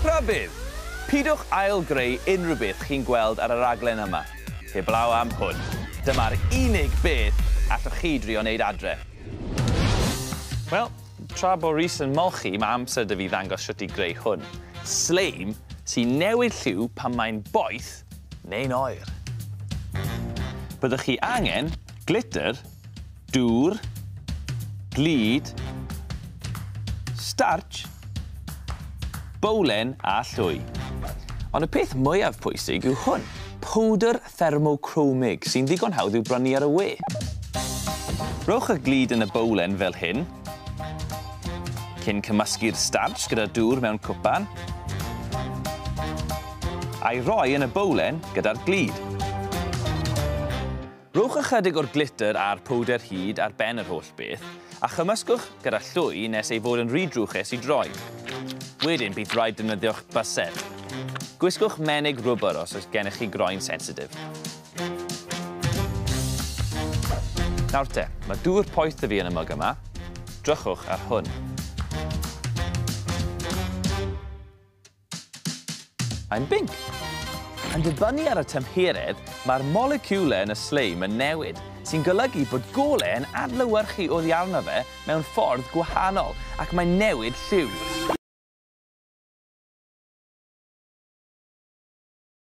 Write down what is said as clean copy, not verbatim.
Rybydd, pidwch ail-greu unrhyw beth chi'n gweld ar y raglen yma. Heblaw am hwn. Dyma'r unig beth allwch chi drio wneud adre. Wel, tra bo Rhys yn molchi, mae amser dy fi ddangos sut i greu hwn. Sleim sy'n newid lliw pan mae'n boeth neu'n oer. Byddwch chi angen glitter, dŵr, glud, starch, bowlen a llwy. Ond y peth mwyaf pwysig yw hwn, powdr thermochromig sy'n ddigon hawdd i'w brynu ar y we. Rhowch y glud yn y bowlen fel hyn, cyn cymysgu'r starch gyda dŵr mewn cwpan, a'i roi yn y bowlen gyda'r glud. Rhowch ychydig o'r glitter a'r powdr hyd ar ben yr holl beth, a chymysgwch gyda llwy nes ei fod yn rhy drwchus i droi. Wedyn bydd rhaid defnyddio'ch bysedd. Gwisgwch menig rwbr os oes gennych chi groen sensitif. Nawr te, mae dŵr poeth dy fi yn y mug yma. Drychwch ar hwn. Mae'n binc. Yn dibynnu ar y tymheredd, mae'r moleciwlau yn y sleim yn newid, sy'n golygu bod golau yn adlewyrchu oddi arno fe mewn ffordd gwahanol ac mae'n newid lliw.